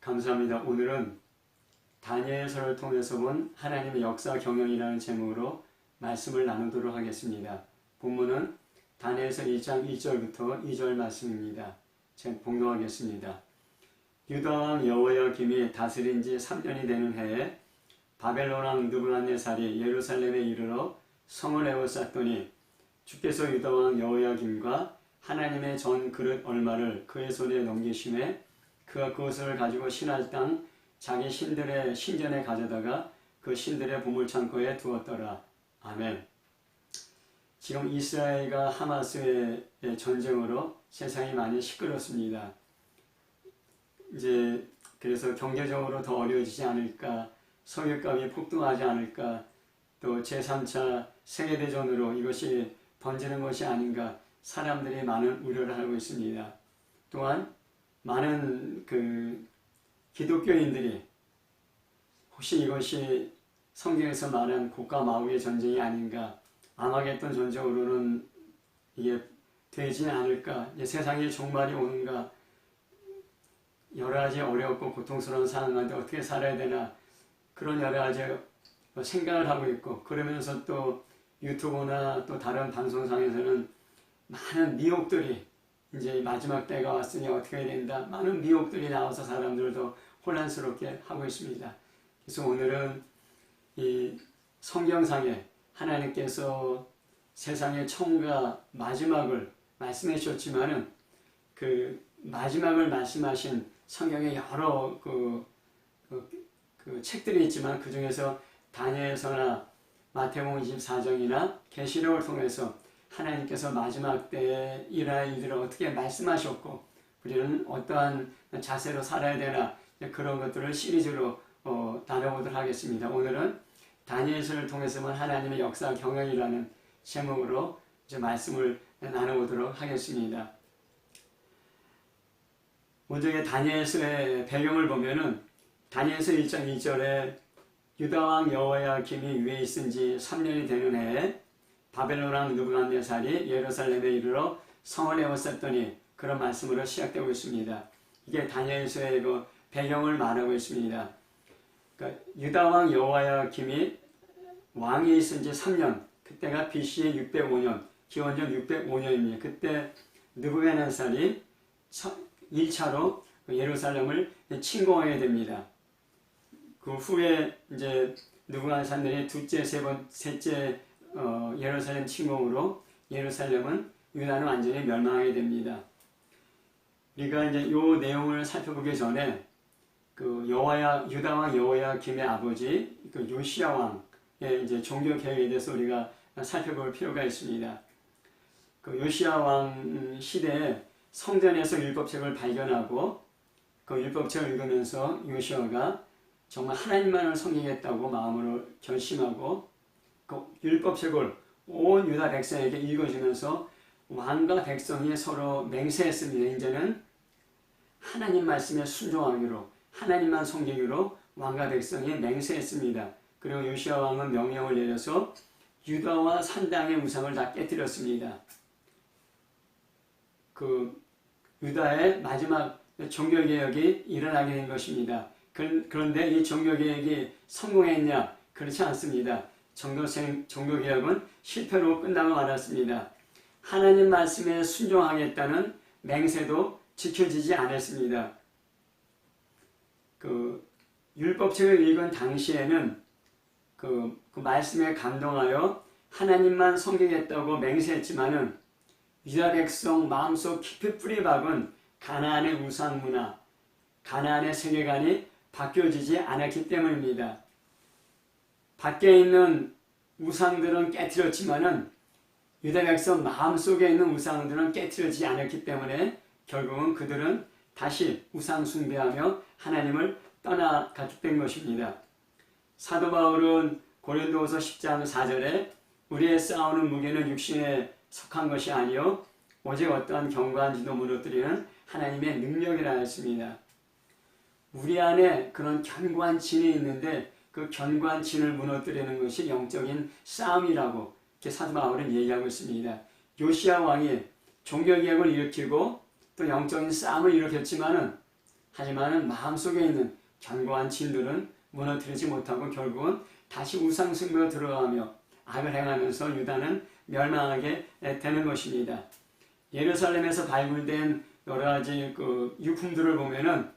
감사합니다. 오늘은 다니엘서를 통해서 본 하나님의 역사 경영이라는 제목으로 말씀을 나누도록 하겠습니다. 본문은 다니엘서 1장 1절부터 2절 말씀입니다. 제가 봉독하겠습니다. 유다왕 여호야김이 다스린 지 3년이 되는 해에 바벨론 왕 느부갓네살이 예루살렘에 이르러 성을 에워쌌더니 주께서 유다왕 여호야김과 하나님의 전 그릇 얼마를 그의 손에 넘기심에 그가 그것을 가지고 신할 땅 자기 신들의 신전에 가져다가 그 신들의 보물창고에 두었더라. 아멘. 지금 이스라엘과 하마스의 전쟁으로 세상이 많이 시끄럽습니다. 이제 그래서 경제적으로 더 어려워지지 않을까, 석유값이 폭등하지 않을까, 또 제3차 세계대전으로 이것이 번지는 것이 아닌가 사람들이 많은 우려를 하고 있습니다. 또한 많은 기독교인들이 혹시 이것이 성경에서 말한 고가 마우의 전쟁이 아닌가, 아마겟돈 전쟁으로는 이게 되지 않을까, 이제 세상의 종말이 오는가, 여러 가지 어렵고 고통스러운 상황 가운데 어떻게 살아야 되나, 그런 여러 가지 생각을 하고 있고, 그러면서 또 유튜브나 또 다른 방송상에서는 많은 미혹들이 이제 마지막 때가 왔으니 어떻게 해야 된다, 많은 미혹들이 나와서 사람들도 혼란스럽게 하고 있습니다. 그래서 오늘은 이 성경상에 하나님께서 세상의 처음과 마지막을 말씀해 주셨지만은 그 마지막을 말씀하신 성경에 여러 책들이 있지만 그 중에서 다니엘서나 마태복음 24장이나 계시록을 통해서 하나님께서 마지막 때에 일어날 일들을 어떻게 말씀하셨고 우리는 어떠한 자세로 살아야 되나, 그런 것들을 시리즈로 다뤄보도록 하겠습니다. 오늘은 다니엘서를 통해서만 하나님의 역사 경영이라는 제목으로 이제 말씀을 나눠보도록 하겠습니다. 먼저 다니엘서의 배경을 보면은 다니엘서 1장 2절에 유다왕 여호야김이 위에 있은 지 3년이 되는 해에 바벨론 왕 느부갓네살이 예루살렘에 이르러 성을 에워쌌더니, 그런 말씀으로 시작되고 있습니다. 이게 다니엘서의 그 배경을 말하고 있습니다. 그러니까 유다 왕 여호야김이 왕이 있은 지 3년, 그때가 BC의 605년, 기원전 605년입니다. 그때 느부갓네살이 1차로 예루살렘을 침공하게 됩니다. 그 후에 이제 느부갓네살이 둘째, 셋째 예루살렘 침공으로 예루살렘은 유다는 완전히 멸망하게 됩니다. 우리가 이제 요 내용을 살펴보기 전에 유다 왕 여호야김의 아버지 요시야 왕의 이제 종교 개혁에 대해서 우리가 살펴볼 필요가 있습니다. 요시야 왕 시대에 성전에서 율법책을 발견하고 그 율법책을 읽으면서 요시야가 정말 하나님만을 섬기겠다고 마음으로 결심하고 그 율법책을 온 유다 백성에게 읽어주면서 왕과 백성이 서로 맹세했습니다. 이제는 하나님 말씀에 순종하기로, 하나님만 섬기기로 왕과 백성이 맹세했습니다. 그리고 요시야 왕은 명령을 내려서 유다와 산당의 우상을 다 깨뜨렸습니다. 유다의 마지막 종교개혁이 일어나게 된 것입니다. 그런데 이 종교개혁이 성공했냐? 그렇지 않습니다. 종교개혁은 실패로 끝나고 말았습니다. 하나님 말씀에 순종하겠다는 맹세도 지켜지지 않았습니다. 율법책을 읽은 당시에는 그 말씀에 감동하여 하나님만 섬기겠다고 맹세했지만은 유다 백성 마음속 깊이 뿌리 박은 가나안의 우상 문화, 가나안의 세계관이 바뀌어지지 않았기 때문입니다. 밖에 있는 우상들은 깨트렸지만은 유다 백성 마음속에 있는 우상들은 깨트려지지 않았기 때문에 결국은 그들은 다시 우상 숭배하며 하나님을 떠나갔기 된 것입니다. 사도 바울은 고린도후서 10장 4절에 우리의 싸우는 무게는 육신에 속한 것이 아니요 오직 어떠한 견고한 도 무너뜨리는 하나님의 능력이라 했습니다. 우리 안에 그런 견고한 진이 있는데 그 견고한 진을 무너뜨리는 것이 영적인 싸움이라고 이렇게 사도 바울은 얘기하고 있습니다. 요시야 왕이 종교개혁을 일으키고 또 영적인 싸움을 일으켰지만은 하지만 마음속에 있는 견고한 진들은 무너뜨리지 못하고 결국은 다시 우상숭배로 들어가며 악을 행하면서 유다는 멸망하게 되는 것입니다. 예루살렘에서 발굴된 여러 가지 그 유품들을 보면은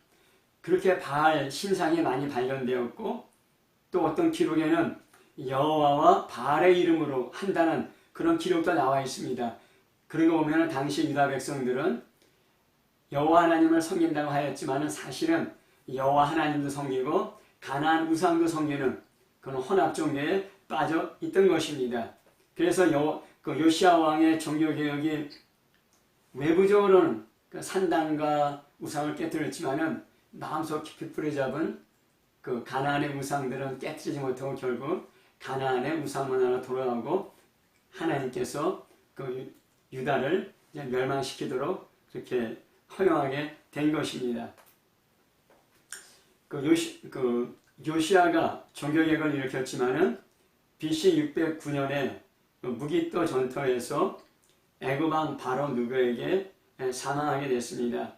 그렇게 바알 신상이 많이 발견되었고 또 어떤 기록에는 여호와와 바알의 이름으로 한다는 그런 기록도 나와 있습니다. 그리고 보면 당시 유다 백성들은 여호와 하나님을 섬긴다고 하였지만 사실은 여호와 하나님도 섬기고 가나안 우상도 섬기는 그런 혼합 종교에 빠져 있던 것입니다. 그래서 요시야 왕의 종교개혁이 외부적으로는 그 산당과 우상을 깨뜨렸지만은 마음속 깊이 뿌리 잡은 그 가나안의 우상들은 깨뜨리지 못하고 결국 가나안의 우상 문화로 돌아가고 하나님께서 그 유다를 이제 멸망시키도록 그렇게 허용하게 된 것입니다. 요시야가 종교개혁을 일으켰지만은 BC 609년에 무기또 전투에서 애굽 왕 바로 누그에게 사망하게 됐습니다.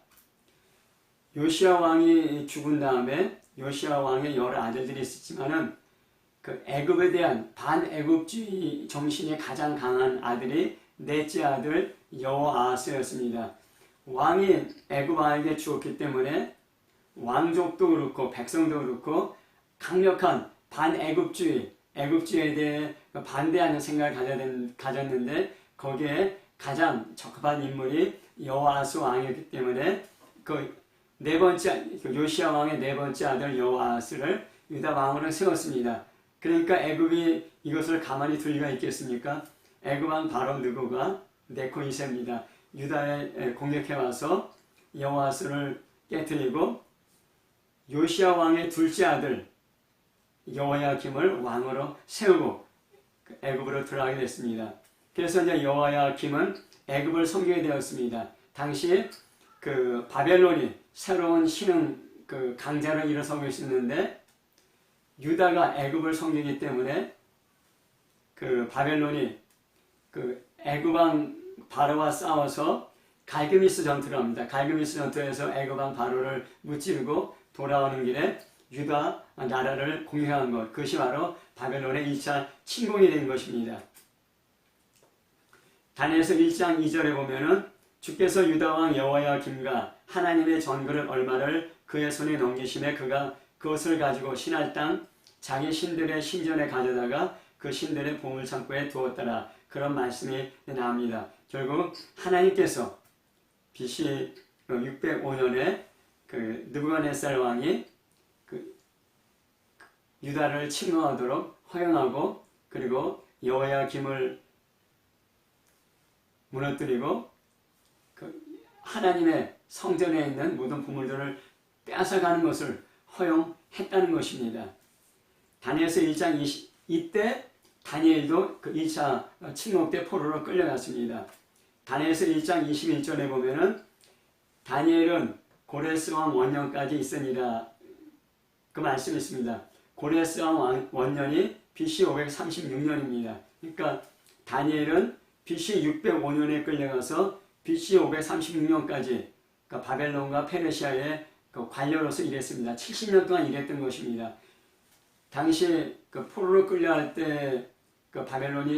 요시야 왕이 죽은 다음에 요시야 왕의 여러 아들들이 있었지만은 그 애굽에 대한 반애굽주의 정신이 가장 강한 아들이 넷째 아들 여호아하스였습니다. 왕이 애굽 왕에게 죽었기 때문에 왕족도 그렇고 백성도 그렇고 강력한 반애굽주의, 애굽주의에 대해 반대하는 생각을 가졌는데 거기에 가장 적합한 인물이 여호아하스 왕이었기 때문에 요시야 왕의 네 번째 아들 여호아하스를 유다 왕으로 세웠습니다. 그러니까 애굽이 이것을 가만히 둘 리가 있겠습니까? 애굽 왕 바로 느고가 네코 2세입니다. 유다에 공격해 와서 여호아스를 깨뜨리고 요시야 왕의 둘째 아들 여호야김을 왕으로 세우고 애굽으로 들어가게 됐습니다. 그래서 이제 여호야김은 애굽을 섬기게 되었습니다. 당시 그 바벨론이 새로운 신흥 그 강자를 일어서고 있었는데 유다가 애굽을 섬기기 때문에 그 바벨론이 그 애굽 왕 바로와 싸워서 갈그미스 전투를 합니다. 갈그미스 전투에서 애굽 왕 바로를 무찌르고 돌아오는 길에 유다 나라를 공격한 것, 그것이 바로 바벨론의 1차 침공이 된 것입니다. 다니엘서 1장 2절에 보면은 주께서 유다 왕 여호야김과 하나님의 전거를 얼마를 그의 손에 넘기심에 그가 그것을 가지고 신할 땅 자기 신들의 신전에 가져다가 그 신들의 보물창고에 두었더라. 그런 말씀이 나옵니다. 결국 하나님께서 BC 605년에 그 느부갓네살 왕이 그 유다를 침노하도록 허용하고 그리고 여호야김을 무너뜨리고 그 하나님의 성전에 있는 모든 보물들을 빼앗아가는 것을 허용했다는 것입니다. 다니엘서 1장 이때 다니엘도 그 1차 침묵 때 포로로 끌려갔습니다. 다니엘서 1장 21절에 보면은 다니엘은 고레스 왕 원년까지 있으니라 그 말씀이 있습니다. 고레스 왕 원년이 BC 536년입니다. 그러니까 다니엘은 BC 605년에 끌려가서 BC 536년까지 그러니까 바벨론과 페르시아의 그 관료로서 일했습니다. 70년 동안 일했던 것입니다. 당시 그 포로로 끌려갈 때 그 바벨론이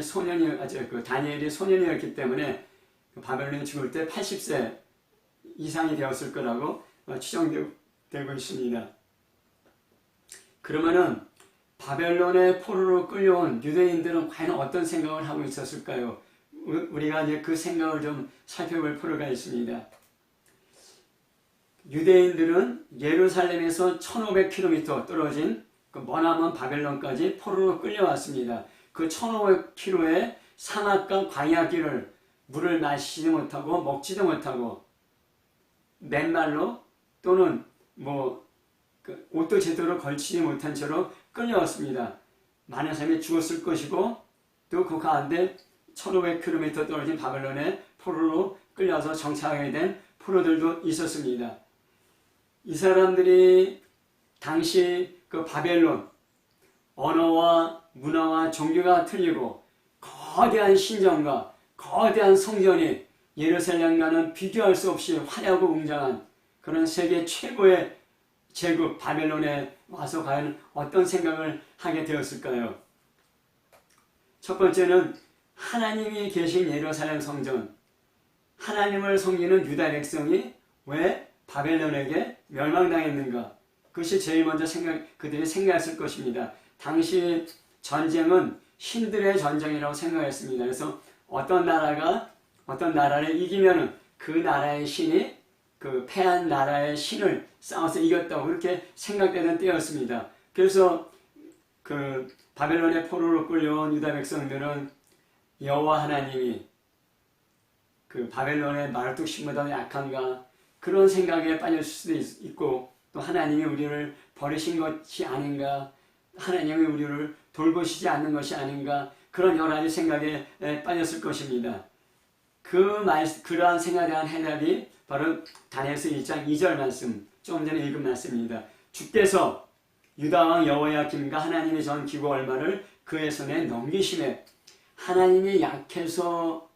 다니엘이 소년이었기 때문에 그 바벨론이 죽을 때 80세 이상이 되었을 거라고 추정되고 있습니다. 그러면은 바벨론의 포로로 끌려온 유대인들은 과연 어떤 생각을 하고 있었을까요? 우리가 이제 그 생각을 좀 살펴볼 필요가 있습니다. 유대인들은 예루살렘에서 1500km 떨어진 그 머나먼 바벨론까지 포로로 끌려왔습니다. 그 1500km의 사막과 광야길을 물을 마시지 못하고 먹지도 못하고 맨발로 또는 그 옷도 제대로 걸치지 못한 채로 끌려왔습니다. 많은 사람이 죽었을 것이고 또 그 가운데 1500km 떨어진 바벨론에 포로로 끌려서 정착하게 된 포로들도 있었습니다. 이 사람들이 당시 그 바벨론 언어와 문화와 종교가 틀리고 거대한 신전과 거대한 성전이 예루살렘과는 비교할 수 없이 화려하고 웅장한 그런 세계 최고의 제국 바벨론에 와서 과연 어떤 생각을 하게 되었을까요? 첫 번째는 하나님이 계신 예루살렘 성전, 하나님을 섬기는 유다 백성이 왜 바벨론에게 멸망당했는가? 그것이 제일 먼저 그들이 생각했을 것입니다. 당시 전쟁은 신들의 전쟁이라고 생각했습니다. 그래서 어떤 나라를 이기면은 그 나라의 신이 그 패한 나라의 신을 싸워서 이겼다고 그렇게 생각되는 때였습니다. 그래서 그 바벨론의 포로로 끌려온 유다 백성들은 여호와 하나님이 그 바벨론의 마르뚝신보다 약한가 그런 생각에 빠질 수도 있고, 또 하나님이 우리를 버리신 것이 아닌가, 하나님이 우리를 돌보시지 않는 것이 아닌가, 그런 여러 가지 생각에 빠졌을 것입니다. 그러한 생각에 대한 해답이 바로 다니엘서 1장 2절 말씀, 조금 전에 읽은 말씀입니다. 주께서 유다왕 여호야김과 하나님의 전 기구 얼마를 그의 손에 넘기심에, 하나님이 약해서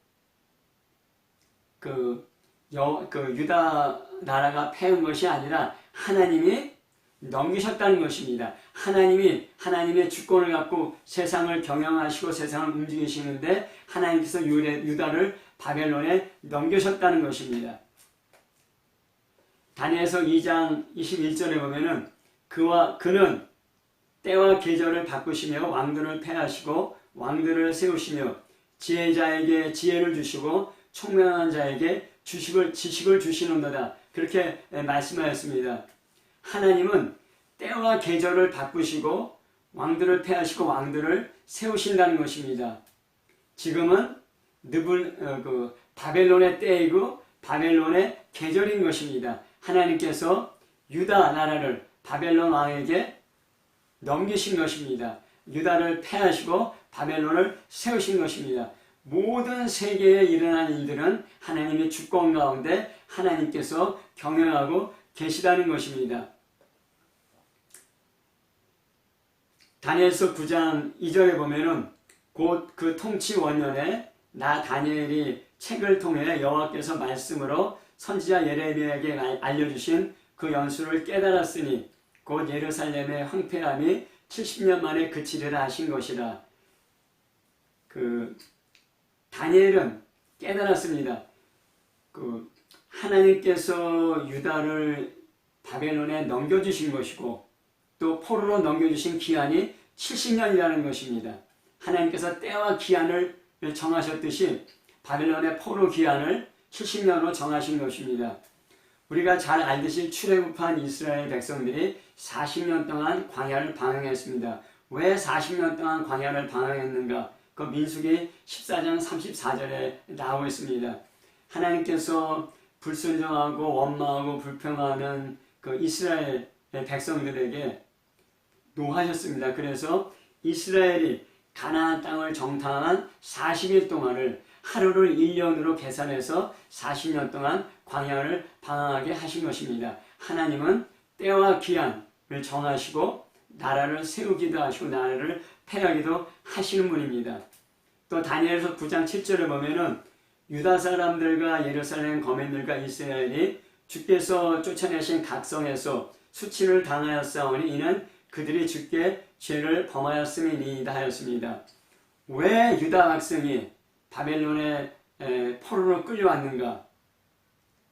유다 나라가 패한 것이 아니라 하나님이 넘기셨다는 것입니다. 하나님의 주권을 갖고 세상을 경영하시고 세상을 움직이시는데 하나님께서 유다를 바벨론에 넘기셨다는 것입니다. 다니엘서 2장 21절에 보면은 그는 때와 계절을 바꾸시며 왕들을 패하시고 왕들을 세우시며 지혜자에게 지혜를 주시고 총명한 자에게 지식을 주시는도다. 그렇게 말씀하였습니다. 하나님은 때와 계절을 바꾸시고 왕들을 패하시고 왕들을 세우신다는 것입니다. 지금은 바벨론의 때이고 바벨론의 계절인 것입니다. 하나님께서 유다 나라를 바벨론 왕에게 넘기신 것입니다. 유다를 패하시고 바벨론을 세우신 것입니다. 모든 세계에 일어난 일들은 하나님의 주권 가운데 하나님께서 경영하고 계시다는 것입니다. 다니엘서 9장 2절에 보면은 곧 그 통치 원년에 나 다니엘이 책을 통해 여호와께서 말씀으로 선지자 예레미야에게 알려주신 그 연수를 깨달았으니 곧 예루살렘의 황폐함이 70년 만에 그치리라 하신 것이라. 다니엘은 깨달았습니다. 하나님께서 유다를 바벨론에 넘겨주신 것이고 또 포로로 넘겨주신 기한이 70년이라는 것입니다. 하나님께서 때와 기한을 정하셨듯이 바벨론의 포로 기한을 70년으로 정하신 것입니다. 우리가 잘 알듯이 출애굽한 이스라엘 백성들이 40년 동안 광야를 방황했습니다. 왜 40년 동안 광야를 방황했는가? 그 민수기 14장 34절에 나오고 있습니다. 하나님께서 불순종하고 원망하고 불평하는 그 이스라엘 백성들에게 노하셨습니다. 그래서 이스라엘이 가나안 땅을 정탐한 40일 동안을 하루를 1년으로 계산해서 40년 동안 광야를 방황하게 하신 것입니다. 하나님은 때와 기한을 정하시고 나라를 세우기도 하시고 나라를 패하기도 하시는 분입니다. 또 다니엘서 9장 7절에 보면은 유다 사람들과 예루살렘 거민들과 이스라엘이 주께서 쫓아내신 각성에서 수치를 당하였사오니 이는 그들이 주께 죄를 범하였음이니이다 하였습니다. 왜 유다 백성이 바벨론의 포로로 끌려왔는가?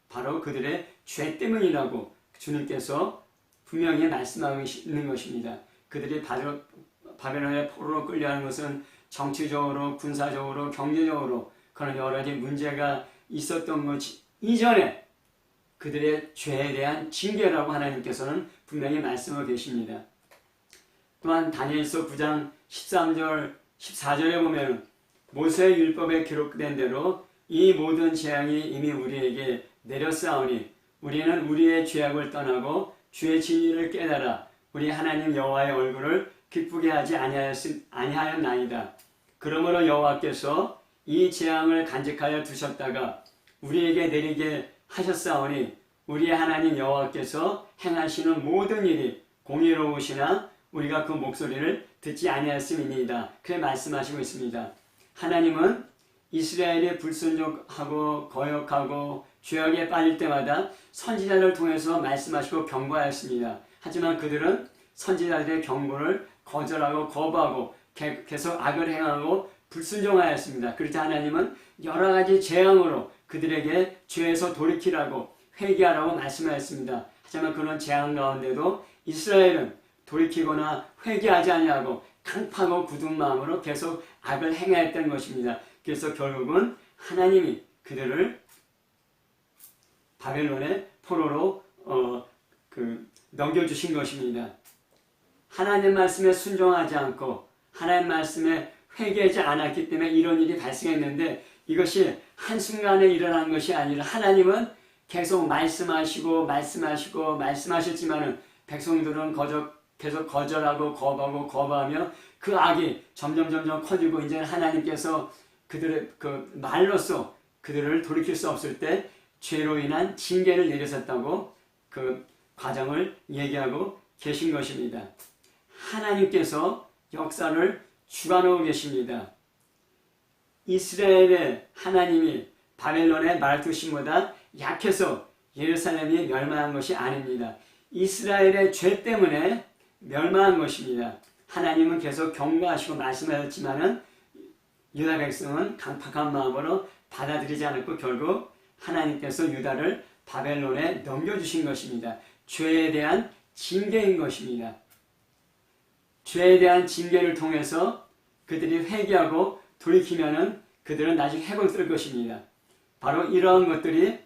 바로 그들의 죄 때문이라고 주님께서 분명히 말씀하고 있는 것입니다. 그들이 바벨론의 포로로 끌려가는 것은 정치적으로, 군사적으로, 경제적으로 그런 여러 가지 문제가 있었던 것 이전에 그들의 죄에 대한 징계라고 하나님께서는 분명히 말씀하고 계십니다. 또한 다니엘서 9장 13절, 14절에 보면 모세의 율법에 기록된 대로 이 모든 재앙이 이미 우리에게 내렸사오니 우리는 우리의 죄악을 떠나고 주의 진리를 깨달아 우리 하나님 여호와의 얼굴을 기쁘게 하지 아니하였나이다. 그러므로 여호와께서 이 재앙을 간직하여 두셨다가 우리에게 내리게 하셨사오니 우리의 하나님 여호와께서 행하시는 모든 일이 공의로우시나 우리가 그 목소리를 듣지 아니하였음이니이다. 그렇게 말씀하시고 있습니다. 하나님은 이스라엘이 불순종하고 거역하고 죄악에 빠질 때마다 선지자를 통해서 말씀하시고 경고하였습니다. 하지만 그들은 선지자들의 경고를 거절하고 거부하고 계속 악을 행하고 불순종하였습니다. 그렇다 하나님은 여러 가지 재앙으로 그들에게 죄에서 돌이키라고 회개하라고 말씀하였습니다. 하지만 그런 재앙 가운데도 이스라엘은 돌이키거나 회개하지 아니하고 강팍하고 굳은 마음으로 계속 악을 행하였던 것입니다. 그래서 결국은 하나님이 그들을 바벨론의 포로로 넘겨주신 것입니다. 하나님 말씀에 순종하지 않고 하나님 말씀에 회개하지 않았기 때문에 이런 일이 발생했는데 이것이 한순간에 일어난 것이 아니라 하나님은 계속 말씀하셨지만은 백성들은 계속 거절하고 거부하며 그 악이 점점 커지고 이제 하나님께서 그들의 그 말로써 그들을 돌이킬 수 없을 때 죄로 인한 징계를 내리셨다고 그 과정을 얘기하고 계신 것입니다. 하나님께서 역사를 주관하고 계십니다. 이스라엘의 하나님이 바벨론의 말투신보다 약해서 예루살렘이 멸망한 것이 아닙니다. 이스라엘의 죄 때문에 멸망한 것입니다. 하나님은 계속 경고하시고 말씀하셨지만은 유다 백성은 강팍한 마음으로 받아들이지 않았고 결국 하나님께서 유다를 바벨론에 넘겨주신 것입니다. 죄에 대한 징계인 것입니다. 죄에 대한 징계를 통해서 그들이 회개하고 돌이키면은 그들은 나중에 회복될 것입니다. 바로 이러한 것들이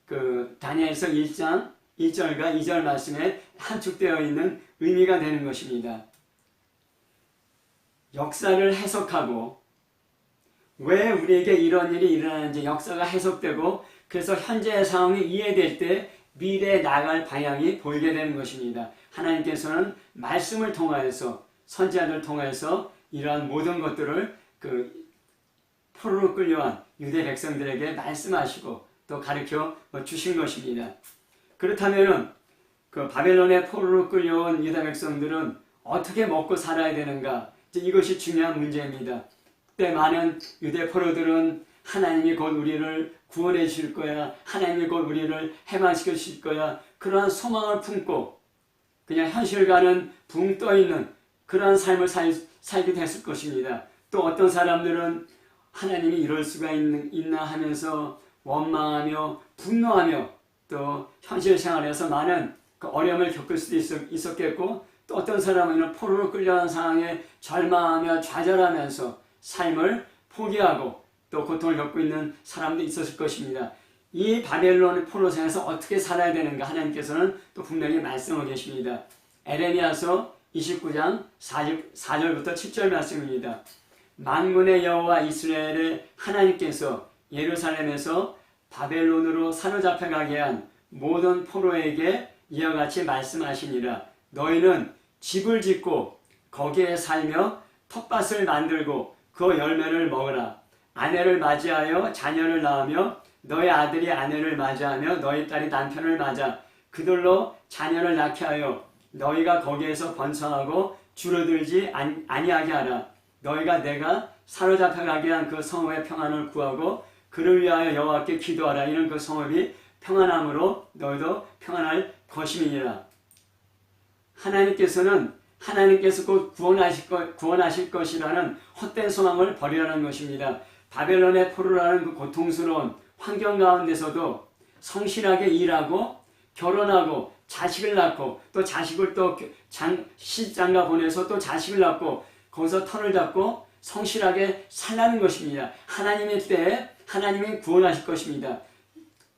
그 다니엘서 1장 1절과 2절 말씀에 함축되어 있는 의미가 되는 것입니다. 역사를 해석하고 왜 우리에게 이런 일이 일어나는지 역사가 해석되고 그래서 현재의 상황이 이해될 때 미래에 나아갈 방향이 보이게 되는 것입니다. 하나님께서는 말씀을 통하여서 선지자를 통해서 이러한 모든 것들을 그 포로로 끌려간 유대 백성들에게 말씀하시고 또 가르쳐 주신 것입니다. 그렇다면은 그 바벨론의 포로로 끌려온 유다 백성들은 어떻게 먹고 살아야 되는가? 이것이 중요한 문제입니다. 그때 많은 유대 포로들은 하나님이 곧 우리를 구원해 주실 거야. 하나님이 곧 우리를 해방시켜 주실 거야. 그러한 소망을 품고 그냥 현실과는 붕 떠 있는 그러한 삶을 살게 됐을 것입니다. 또 어떤 사람들은 하나님이 이럴 수가 있나 하면서 원망하며 분노하며 또 현실 생활에서 많은 그 어려움을 겪을 수도 있었겠고 또 어떤 사람은 포로로 끌려간 상황에 절망하며 좌절하면서 삶을 포기하고 또 고통을 겪고 있는 사람도 있었을 것입니다. 이 바벨론 포로생에서 어떻게 살아야 되는가 하나님께서는 또 분명히 말씀하고 계십니다. 에레미야서 29장 4절부터 7절 말씀입니다. 만군의 여호와 이스라엘의 하나님께서 예루살렘에서 바벨론으로 사로잡혀가게 한 모든 포로에게 이와 같이 말씀하시니라. 너희는 집을 짓고 거기에 살며 텃밭을 만들고 그 열매를 먹으라. 아내를 맞이하여 자녀를 낳으며 너희 아들이 아내를 맞이하며 너희 딸이 남편을 맞아 그들로 자녀를 낳게 하여 너희가 거기에서 번성하고 줄어들지 아니하게 하라. 너희가 내가 사로잡혀가게 한 그 성읍의 평안을 구하고 그를 위하여 여호와께 기도하라. 이는 그 성읍이 평안함으로 너희도 평안할 것임이니라. 하나님께서 곧 구원하실 것이라는 헛된 소망을 버리라는 것입니다. 바벨론의 포로라는 그 고통스러운 환경 가운데서도 성실하게 일하고 결혼하고 자식을 낳고 또 자식을 또 시집장가 보내서 또 자식을 낳고 거기서 터를 잡고 성실하게 살라는 것입니다. 하나님의 때에 하나님이 구원하실 것입니다.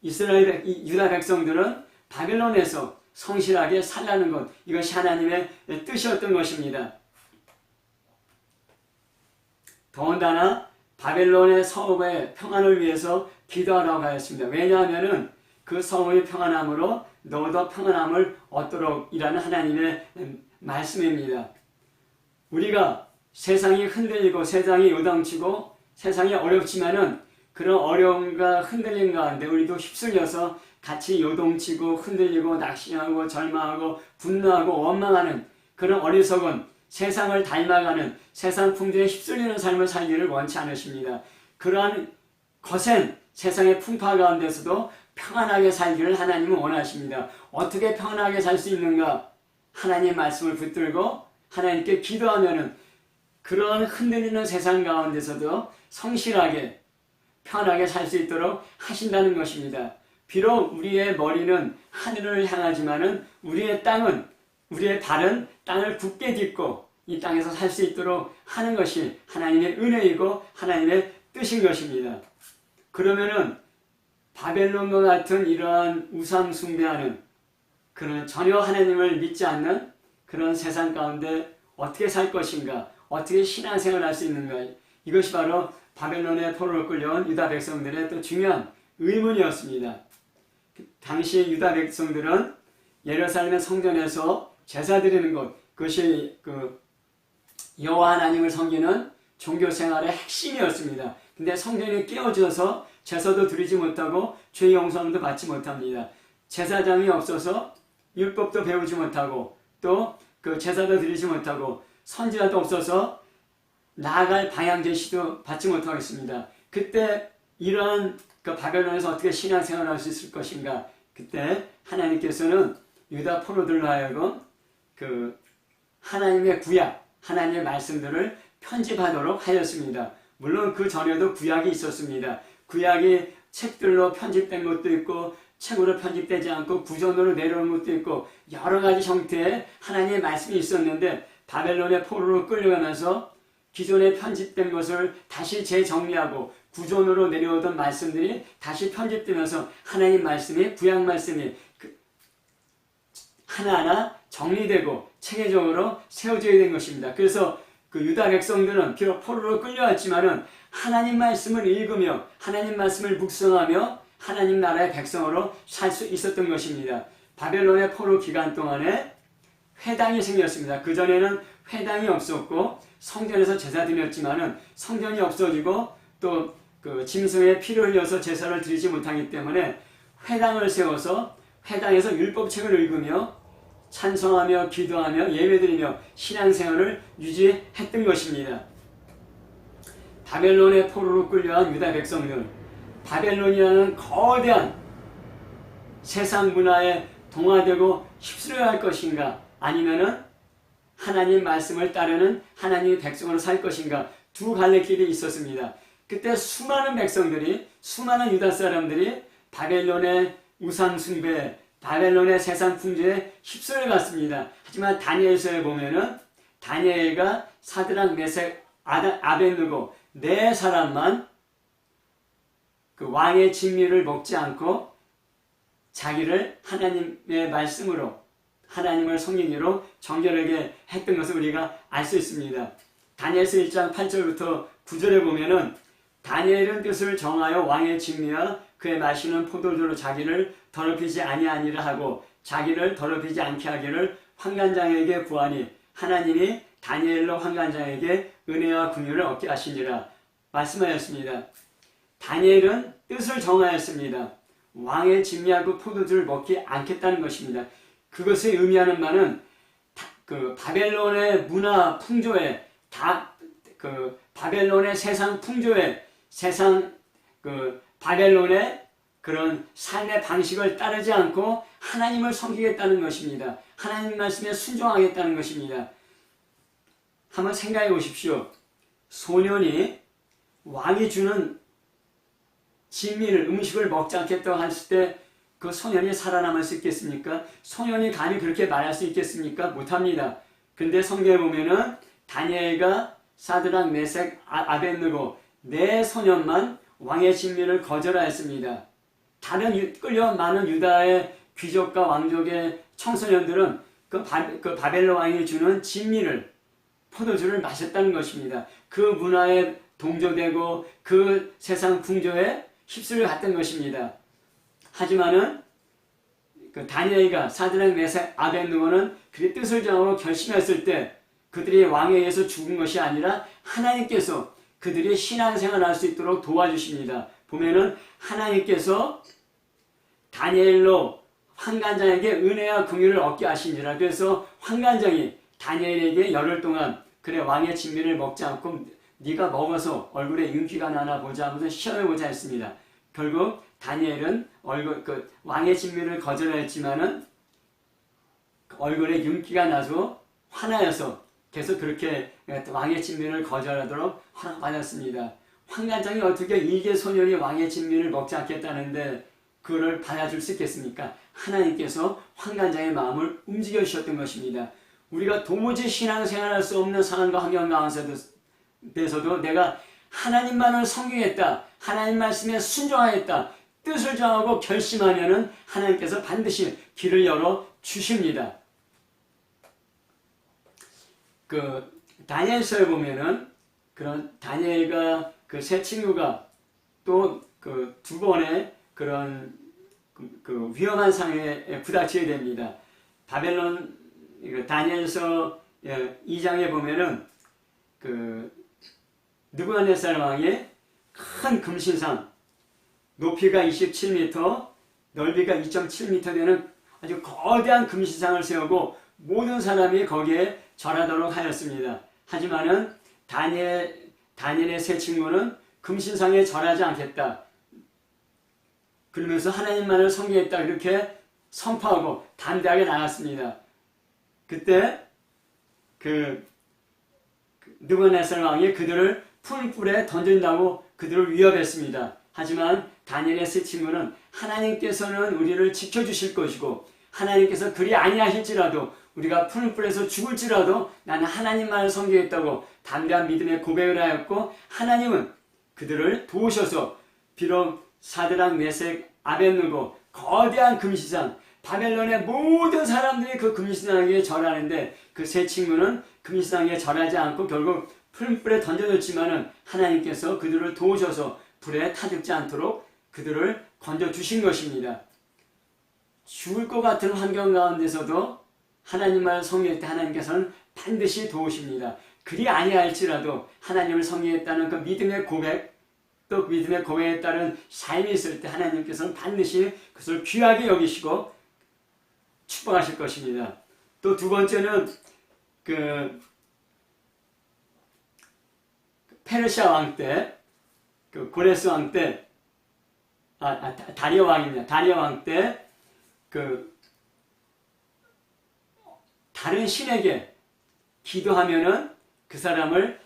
유다 백성들은 바벨론에서 성실하게 살라는 것, 이것이 하나님의 뜻이었던 것입니다. 더군다나 바벨론의 성읍의 평안을 위해서 기도하라고 하였습니다. 왜냐하면 그 성읍이 평안함으로 너도 평안함을 얻도록 이라는 하나님의 말씀입니다. 우리가 세상이 흔들리고 세상이 요동치고 세상이 어렵지만은 그런 어려움과 흔들림 가운데 우리도 휩쓸려서 같이 요동치고 흔들리고 낙심하고 절망하고 분노하고 원망하는 그런 어리석은 세상을 닮아가는 세상 풍조에 휩쓸리는 삶을 살기를 원치 않으십니다. 그러한 거센 세상의 풍파 가운데서도 평안하게 살기를 하나님은 원하십니다. 어떻게 평안하게 살 수 있는가? 하나님의 말씀을 붙들고 하나님께 기도하면은 그런 흔들리는 세상 가운데서도 성실하게 편하게 살 수 있도록 하신다는 것입니다. 비록 우리의 머리는 하늘을 향하지만은 우리의 발은 땅을 굳게 딛고 이 땅에서 살 수 있도록 하는 것이 하나님의 은혜이고 하나님의 뜻인 것입니다. 그러면은 바벨론과 같은 이러한 우상 숭배하는 그런 전혀 하나님을 믿지 않는 그런 세상 가운데 어떻게 살 것인가? 어떻게 신앙생활을 할 수 있는가? 이것이 바로 바벨론의 포로로 끌려온 유다 백성들의 또 중요한 의문이었습니다. 당시 유다 백성들은 예루살렘의 성전에서 제사 드리는 것, 그것이 여호와 하나님을 섬기는 종교 생활의 핵심이었습니다. 근데 성전이 깨어져서 제사도 드리지 못하고 죄 용서도 받지 못합니다. 제사장이 없어서 율법도 배우지 못하고 또 그 제사도 드리지 못하고 선지자도 없어서 나아갈 방향 제시도 받지 못하겠습니다. 그때 이러한 바벨론에서 어떻게 신앙생활을 할 수 있을 것인가? 그때 하나님께서는 유다 포로들로 하여금 하나님의 구약, 하나님의 말씀들을 편집하도록 하였습니다. 물론 그 전에도 구약이 있었습니다. 구약이 책들로 편집된 것도 있고 책으로 편집되지 않고 구전으로 내려온 것도 있고 여러 가지 형태의 하나님의 말씀이 있었는데 바벨론의 포로로 끌려가면서 기존에 편집된 것을 다시 재정리하고 구전으로 내려오던 말씀들이 다시 편집되면서 하나님 말씀이, 구약 말씀이 하나하나 정리되고 체계적으로 세워져야 된 것입니다. 그래서 유다 백성들은 비록 포로로 끌려왔지만은 하나님 말씀을 읽으며 하나님 말씀을 묵상하며 하나님 나라의 백성으로 살 수 있었던 것입니다. 바벨론의 포로 기간 동안에 회당이 생겼습니다. 그전에는 회당이 없었고 성전에서 제사 드렸지만은 성전이 없어지고 또 짐승의 피를 흘려서 제사를 드리지 못하기 때문에 회당을 세워서 회당에서 율법책을 읽으며 찬송하며 기도하며 예배드리며 신앙생활을 유지했던 것입니다. 바벨론의 포로로 끌려간 유다 백성들, 바벨론이라는 거대한 세상 문화에 동화되고 휩쓸려야 할 것인가? 아니면은 하나님 말씀을 따르는 하나님의 백성으로 살 것인가? 두 갈래 길이 있었습니다. 그때 수많은 백성들이, 수많은 유다 사람들이 바벨론의 우상 숭배, 바벨론의 세상 풍조에 휩쓸려갔습니다. 하지만 다니엘서에 보면은 다니엘과 사드락, 메색, 아벳느고 네 사람만 왕의 진미를 먹지 않고 자기를 하나님의 말씀으로 하나님을 섬기기로 정결하게 했던 것을 우리가 알 수 있습니다. 다니엘서 1장 8절부터 9절에 보면은 다니엘은 뜻을 정하여 왕의 진미와 그의 마시는 포도주로 자기를 더럽히지 아니하니라 하고 자기를 더럽히지 않게 하기를 환관장에게 구하니 하나님이 다니엘로 환관장에게 은혜와 긍휼을 얻게 하시니라 말씀하였습니다. 다니엘은 뜻을 정하였습니다. 왕의 진미하고 포도주를 먹지 않겠다는 것입니다. 그것을 의미하는 바는 바벨론의 문화 풍조에 바벨론의 세상 풍조에 바벨론의 그런 삶의 방식을 따르지 않고 하나님을 섬기겠다는 것입니다. 하나님 말씀에 순종하겠다는 것입니다. 한번 생각해 보십시오. 소년이 왕이 주는 진미를, 음식을 먹지 않겠다고 했을 때 그 소년이 살아남을 수 있겠습니까? 소년이 감히 그렇게 말할 수 있겠습니까? 못합니다. 근데 성경에 보면은 다니엘과 사드락, 메색, 아벳느고 네 소년만 왕의 진미를 거절하였습니다. 다른 끌려온 많은 유다의 귀족과 왕족의 청소년들은 그 바벨론 왕이 주는 진미를, 포도주를 마셨다는 것입니다. 그 문화에 동조되고 그 세상 풍조에 휩쓸려 갔던 것입니다. 하지만은 다니엘과 사드락, 메색, 아벳느고는 그의 뜻을 정하고 결심했을 때 그들이 왕에 의해서 죽은 것이 아니라 하나님께서 그들이 신앙생활을 할 수 있도록 도와주십니다. 보면은 하나님께서 다니엘로 환관장에게 은혜와 긍휼을 얻게 하시니라. 그래서 환관장이 다니엘에게 열흘 동안 그래 왕의 진미를 먹지 않고 네가 먹어서 얼굴에 윤기가 나나 보자 하면서 시험해보자 했습니다. 결국 다니엘은 왕의 진미를 거절했지만은 얼굴에 윤기가 나서 화나여서 계속 그렇게 왕의 진미를 거절하도록 허락받았습니다. 환관장이 어떻게 일개 소년이 왕의 진미를 먹지 않겠다는데 그를 받아줄 수 있겠습니까? 하나님께서 환관장의 마음을 움직여 주셨던 것입니다. 우리가 도무지 신앙생활할 수 없는 상황과 환경 가운데서도 내가 하나님만을 섬기겠다, 하나님 말씀에 순종하겠다, 뜻을 정하고 결심하면은 하나님께서 반드시 길을 열어 주십니다. 다니엘서에 보면은 그런 다니엘과 그 세 친구가 또 두 번의 그런 위험한 상황에 부닥치게 됩니다. 바벨론 다니엘서 2장에 보면은 느부갓네살 왕의 큰 금신상, 높이가 27m, 넓이가 2.7m 되는 아주 거대한 금신상을 세우고 모든 사람이 거기에 절하도록 하였습니다. 하지만은 다니엘의 세 친구는 금신상에 절하지 않겠다. 그러면서 하나님만을 섬기겠다. 이렇게 선포하고 담대하게 나갔습니다. 그때 느부갓네살 왕이 그들을 풀불에 던진다고 그들을 위협했습니다. 하지만 다니엘의 세 친구는 하나님께서는 우리를 지켜주실 것이고 하나님께서 그리 아니하실지라도 우리가 풀불에서 죽을지라도 나는 하나님만을 섬기겠다고 담대한 믿음의 고백을 하였고 하나님은 그들을 도우셔서 비록 사드락, 메색, 아벳느고 거대한 금신상, 바벨론의 모든 사람들이 그 금신상에 절하는데 그 세 친구는 금신상에 절하지 않고 결국 풀불에 던져졌지만은 하나님께서 그들을 도우셔서 불에 타죽지 않도록 그들을 건져주신 것입니다. 죽을 것 같은 환경 가운데서도 하나님을 섬길 때 하나님께서는 반드시 도우십니다. 그리 아니할지라도 하나님을 섬기겠다는 그 믿음의 고백, 또 믿음의 고백에 따른 삶이 있을 때 하나님께서는 반드시 그것을 귀하게 여기시고 축복하실 것입니다. 또 두 번째는 페르시아 왕 때, 고레스 왕 때, 다리오 왕입니다. 다리오 왕 때, 다른 신에게 기도하면은 그 사람을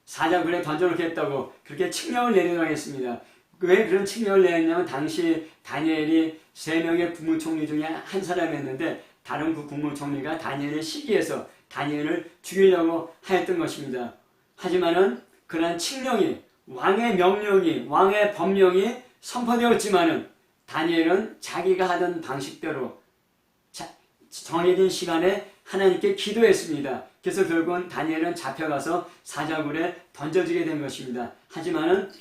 사자굴에 던져놓겠다고 그렇게 칙령을 내려놓겠습니다. 왜 그런 칙령을 내렸냐면 당시 다니엘이 3명의 국무총리 중에 한 사람이었는데 다른 그 국무총리가 다니엘의 시기에서 다니엘을 죽이려고 하였던 것입니다. 하지만은 그러한 칙령이 왕의 명령이 왕의 법령이 선포되었지만은 다니엘은 자기가 하던 방식대로 정해진 시간에 하나님께 기도했습니다. 그래서 결국은 다니엘은 잡혀가서 사자굴에 던져지게 된 것입니다. 하지만은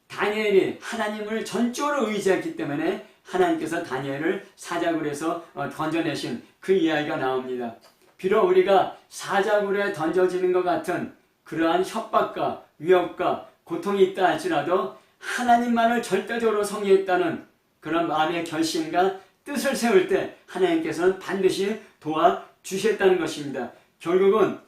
다니엘이 하나님을 전적으로 의지했기 때문에 하나님께서 다니엘을 사자굴에서 던져내신 그 이야기가 나옵니다. 비록 우리가 사자굴에 던져지는 것 같은 그러한 협박과 위협과 고통이 있다 할지라도 하나님만을 절대적으로 섬기겠다는 그런 마음의 결심과 뜻을 세울 때 하나님께서는 반드시 도와주셨다는 것입니다. 결국은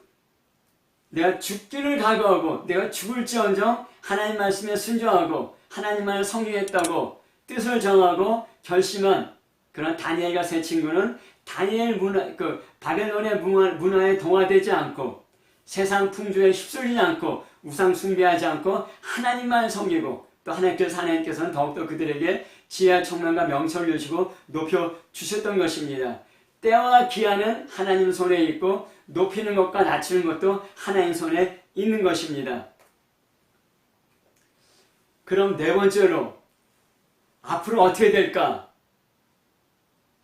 내가 죽기를 각오하고 내가 죽을지언정 하나님 말씀에 순종하고 하나님만을 섬기겠다고 뜻을 정하고 결심한 그런 다니엘과 세 친구는 다니엘 바벨론의 문화에 동화되지 않고 세상 풍조에 휩쓸리지 않고 우상 숭배하지 않고 하나님만 섬기고 또 하나님께서는 더욱더 그들에게 지혜와 총명과 명철을 주시고 높여주셨던 것입니다. 때와 기한은 하나님 손에 있고 높이는 것과 낮추는 것도 하나님 손에 있는 것입니다. 그럼 네 번째로 앞으로 어떻게 될까?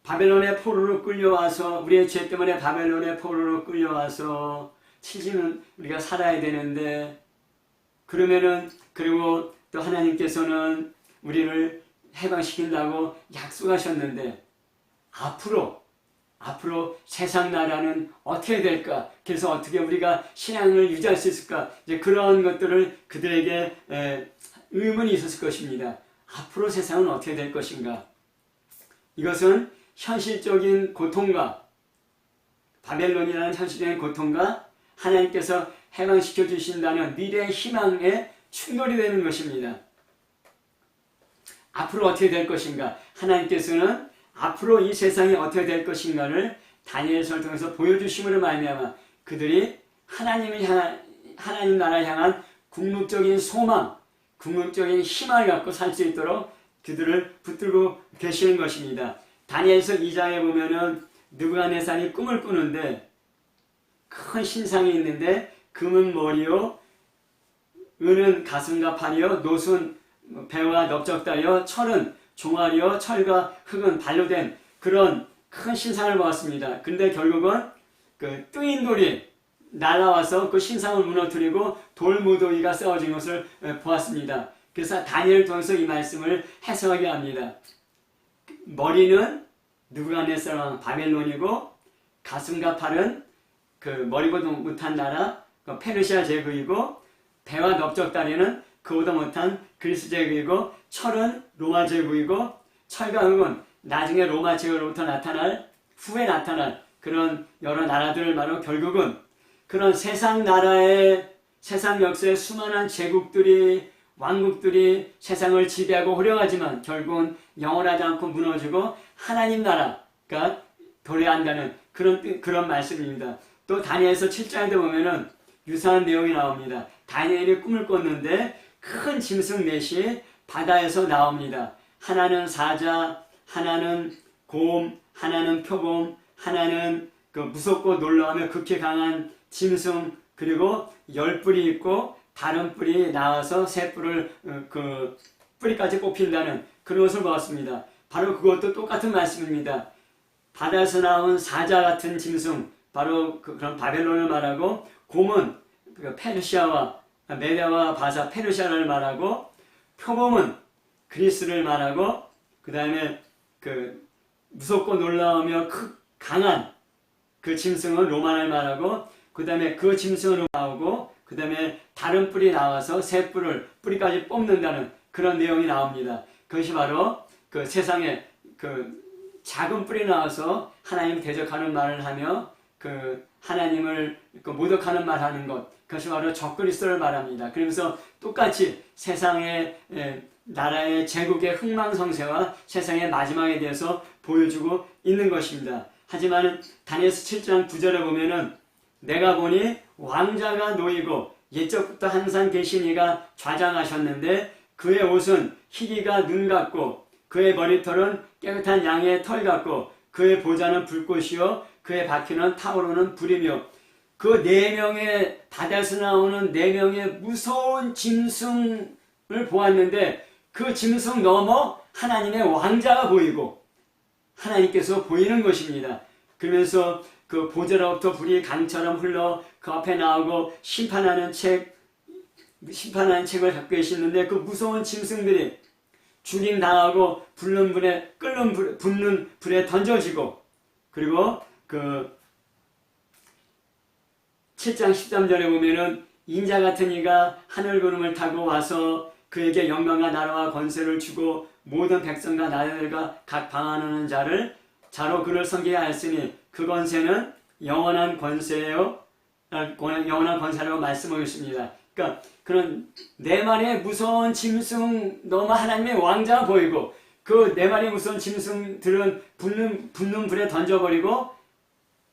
바벨론의 포로로 끌려와서 우리의 죄 때문에 바벨론의 포로로 끌려와서 70년 우리가 살아야 되는데 그러면은 그리고 또 하나님께서는 우리를 해방시킨다고 약속하셨는데 앞으로 세상 나라는 어떻게 될까? 그래서 어떻게 우리가 신앙을 유지할 수 있을까? 이제 그런 것들을 그들에게 의문이 있었을 것입니다. 앞으로 세상은 어떻게 될 것인가? 이것은 현실적인 고통과 바벨론이라는 현실적인 고통과 하나님께서 해방시켜 주신다는 미래의 희망에 충돌이 되는 것입니다. 앞으로 어떻게 될 것인가, 하나님께서는 앞으로 이 세상이 어떻게 될 것인가를 다니엘서를 통해서 보여주심으로 말미암아 그들이 하나님 나라를 향한 궁극적인 소망, 궁극적인 희망을 갖고 살 수 있도록 그들을 붙들고 계시는 것입니다. 다니엘서 2장에 보면은 느부갓네살이 꿈을 꾸는데 큰 신상이 있는데 금은 머리요, 은은 가슴과 팔이요, 노순 배와 넓적다리요, 철은 종아리요, 철과 흙은 발로 된 그런 큰 신상을 보았습니다. 근데 결국은 그 뜨인 돌이 날아와서 그 신상을 무너뜨리고 돌무더기가 세워진 것을 보았습니다. 그래서 다니엘을 통해서 이 말씀을 해석하게 합니다. 머리는 느부갓네살 왕 바벨론이고 가슴과 팔은 그 머리보다 못한 나라 그 페르시아 제국이고 배와 넓적다리는 그보다 못한 그리스 제국이고 철은 로마 제국이고 철과 흙은 나중에 로마 제국으로부터 후에 나타날 그런 여러 나라들을 말하고 결국은 그런 세상 나라의 세상 역사의 수많은 제국들이 왕국들이 세상을 지배하고 호령하지만 결국은 영원하지 않고 무너지고 하나님 나라가 도래한다는 그런 말씀입니다. 또 다니엘서 7장에 보면은 유사한 내용이 나옵니다. 다니엘이 꿈을 꿨는데 큰 짐승 넷이 바다에서 나옵니다. 하나는 사자, 하나는 곰, 하나는 표범, 하나는 그 무섭고 놀라우며 극히 강한 짐승, 그리고 10뿔이 있고 다른 뿔이 나와서 새 뿔을 그 뿌리까지 뽑힌다는 그런 것을 보았습니다. 바로 그것도 똑같은 말씀입니다. 바다에서 나온 사자 같은 짐승, 바로 그런 바벨론을 말하고, 곰은 페르시아와 메대와 바사 페르시아를 말하고, 표범은 그리스를 말하고, 그 다음에 그 무섭고 놀라우며 강한 그 짐승은 로마를 말하고, 그 다음에 그 짐승으로 나오고, 그 다음에 다른 뿔이 나와서 새 뿌리까지 뽑는다는 그런 내용이 나옵니다. 그것이 바로 그 세상에 그 작은 뿔이 나와서 하나님 대적하는 말을 하며 그 하나님을 모독하는 말 하는 것, 그것이 바로 적그리스도를 말합니다. 그러면서 똑같이 세상의 나라의 제국의 흥망성쇠와 세상의 마지막에 대해서 보여주고 있는 것입니다. 하지만 다니엘서 7장 9절에 보면은 내가 보니 왕자가 놓이고 옛적부터 항상 계신 이가 좌장하셨는데 그의 옷은 희기가 눈 같고 그의 머리털은 깨끗한 양의 털 같고 그의 보좌는 불꽃이요 그의 바퀴는 타오르는 불이며 그 4명의 바다에서 나오는 4명의 무서운 짐승을 보았는데 그 짐승 넘어 하나님의 왕자가 보이고 하나님께서 보이는 것입니다. 그러면서 그 보좌로부터 불이 강처럼 흘러 그 앞에 나오고 심판하는 책을 갖고 계시는데 그 무서운 짐승들이 죽임당하고 붙는 불에 던져지고, 그리고 그 7장 13절에 보면은 인자 같은 이가 하늘 구름을 타고 와서 그에게 영광과 나라와 권세를 주고 모든 백성과 나라들과 각 방언하는 자로 그를 섬기게 하였으니 그 권세는 영원한 권세요, 영원한 권세라고 말씀하고 있습니다. 그러니까 그런 4마리의 무서운 짐승 넘어 하나님의 왕자가 보이고 그 4마리의 무서운 짐승들은 붙는 불에 던져버리고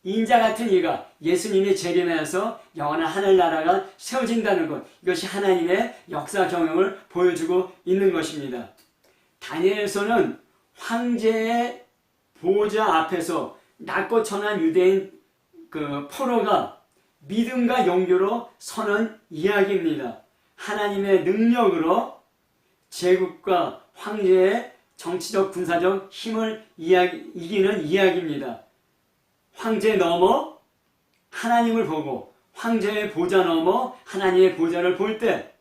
인자 같은 이가 예수님이 재림해서 영원한 하늘나라가 세워진다는 것, 이것이 하나님의 역사 경영을 보여주고 있는 것입니다. 다니엘서는 황제의 보좌 앞에서 낮고 천한 유대인 그 포로가 믿음과 용기로 서는 이야기입니다. 하나님의 능력으로 제국과 황제의 정치적 군사적 힘을 이기는 이야기입니다. 황제 넘어 하나님을 보고 황제의 보좌 넘어 하나님의 보좌를 볼 때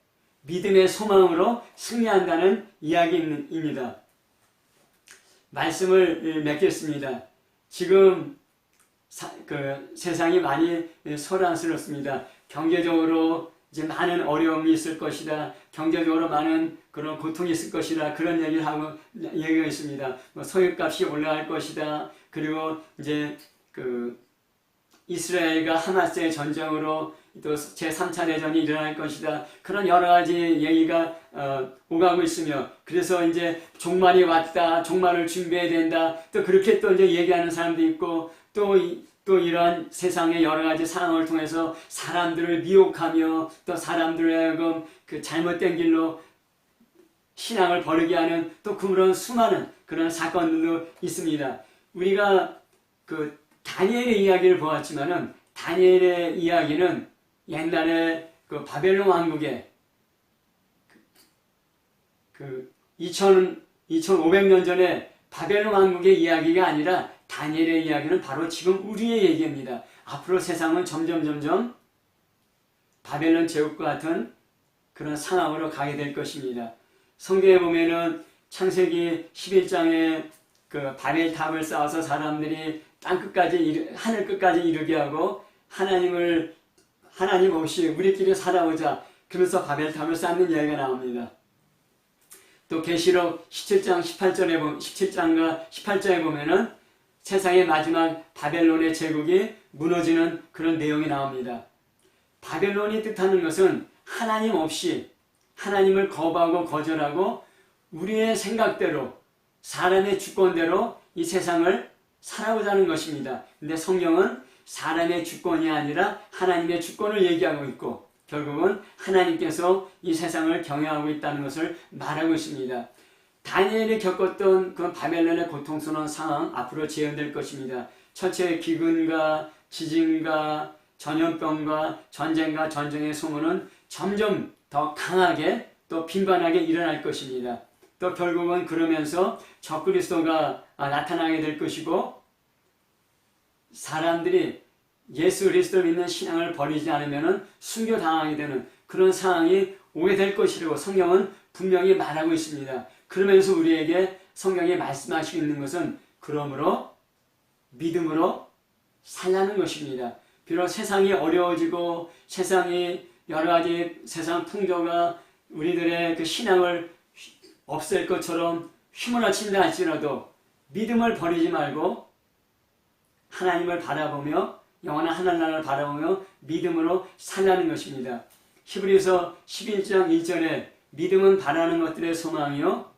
믿음의 소망으로 승리한다는 이야기입니다. 말씀을 맺겠습니다. 지금 세상이 많이 소란스럽습니다. 경제적으로 이제 많은 어려움이 있을 것이다. 경제적으로 많은 그런 고통이 있을 것이다. 그런 얘기를 하고 얘기가 있습니다. 소유값이 올라갈 것이다. 그리고 이제 이스라엘과 하마스의 전쟁으로 또 제3차 대전이 일어날 것이다. 그런 여러 가지 얘기가 오가고 있으며, 그래서 이제 종말이 왔다, 종말을 준비해야 된다, 또 그렇게 또 이제 얘기하는 사람도 있고, 또 이러한 세상의 여러 가지 상황을 통해서 사람들을 미혹하며 또 사람들을 하여금 그 잘못된 길로 신앙을 버리게 하는 또 그런 수많은 그런 사건들도 있습니다. 우리가 그 다니엘의 이야기를 보았지만은, 다니엘의 이야기는 옛날에 그 바벨론 왕국의 그 2500년 전에 바벨론 왕국의 이야기가 아니라 다니엘의 이야기는 바로 지금 우리의 얘기입니다. 앞으로 세상은 점점 바벨론 제국과 같은 그런 상황으로 가게 될 것입니다. 성경에 보면은 창세기 11장에 그 바벨탑을 쌓아서 사람들이 땅 끝까지, 하늘 끝까지 이르게 하고, 하나님 없이 우리끼리 살아오자, 그러면서 바벨탑을 쌓는 이야기가 나옵니다. 또 계시록 17장과 18장에 보면은 세상의 마지막 바벨론의 제국이 무너지는 그런 내용이 나옵니다. 바벨론이 뜻하는 것은 하나님 없이, 하나님을 거부하고 거절하고 우리의 생각대로, 사람의 주권대로 이 세상을 살아오자는 것입니다. 근데 성경은 사람의 주권이 아니라 하나님의 주권을 얘기하고 있고, 결국은 하나님께서 이 세상을 경영하고 있다는 것을 말하고 있습니다. 다니엘이 겪었던 그 바벨론의 고통스러운 상황, 앞으로 재현될 것입니다. 천체의 기근과 지진과 전염병과 전쟁과 전쟁의 소문은 점점 더 강하게 또 빈번하게 일어날 것입니다. 또 결국은 그러면서 적그리스도가 나타나게 될 것이고, 사람들이 예수 그리스도를 믿는 신앙을 버리지 않으면 순교당하게 되는 그런 상황이 오게 될 것이라고 성경은 분명히 말하고 있습니다. 그러면서 우리에게 성경이 말씀하시고 있는 것은, 그러므로 믿음으로 살라는 것입니다. 비록 세상이 어려워지고 세상이 여러 가지 세상 풍조가 우리들의 그 신앙을 없앨 것처럼 휘몰아친다 할지라도 믿음을 버리지 말고 하나님을 바라보며, 영원한 하나님을 바라보며 믿음으로 살라는 것입니다. 히브리서 11장 1절에 믿음은 바라는 것들의 소망이요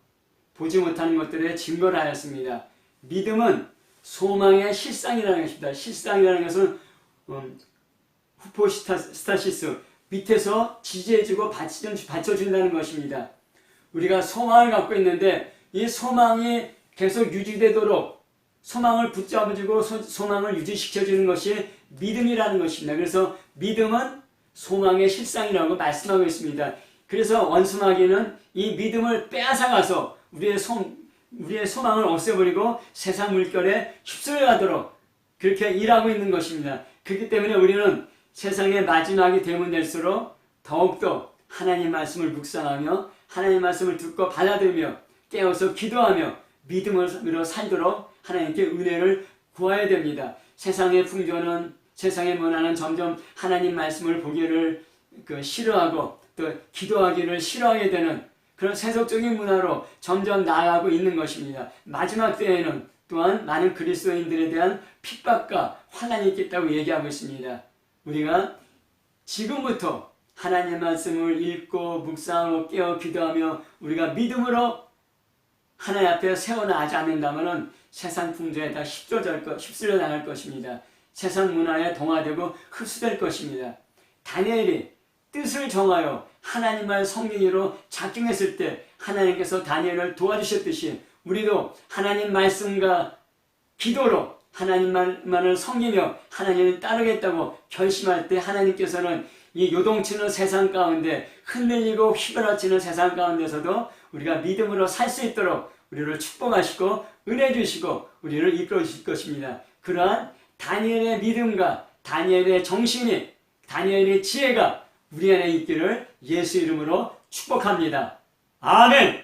보지 못하는 것들의 증거라 하였습니다. 믿음은 소망의 실상이라는 것입니다. 실상이라는 것은 후포스타시스, 밑에서 지지해주고 받쳐준다는 것입니다. 우리가 소망을 갖고 있는데 이 소망이 계속 유지되도록 소망을 붙잡아주고 소망을 유지시켜주는 것이 믿음이라는 것입니다. 그래서 믿음은 소망의 실상이라고 말씀하고 있습니다. 그래서 원수마귀는 이 믿음을 빼앗아가서 우리의 소망을 없애버리고 세상 물결에 휩쓸려가도록 그렇게 일하고 있는 것입니다. 그렇기 때문에 우리는 세상의 마지막이 되면 될수록 더욱더 하나님 말씀을 묵상하며 하나님 말씀을 듣고 받아들이며 깨어서 기도하며 믿음으로 살도록 하나님께 은혜를 구해야 됩니다. 세상의 풍조는, 세상의 문화는 점점 하나님 말씀을 보기를 싫어하고 또 기도하기를 싫어하게 되는 그런 세속적인 문화로 점점 나아가고 있는 것입니다. 마지막 때에는 또한 많은 그리스도인들에 대한 핍박과 환난이 있겠다고 얘기하고 있습니다. 우리가 지금부터 하나님 말씀을 읽고 묵상하고 깨어 기도하며 우리가 믿음으로 하나님 앞에 세워나가지 않는다면 세상 풍조에 다 휩쓸려 나갈 것입니다. 세상 문화에 동화되고 흡수될 것입니다. 다니엘이 뜻을 정하여 하나님만 성경으로 작정했을 때 하나님께서 다니엘을 도와주셨듯이 우리도 하나님 말씀과 기도로 하나님만을 섬기며 하나님을 따르겠다고 결심할 때 하나님께서는 이 요동치는 세상 가운데 흔들리고 휘몰아치는 세상 가운데서도 우리가 믿음으로 살 수 있도록 우리를 축복하시고 은혜 주시고 우리를 이끌어 주실 것입니다. 그러한 다니엘의 믿음과 다니엘의 정신이, 다니엘의 지혜가 우리 안에 있기를 예수 이름으로 축복합니다. 아멘.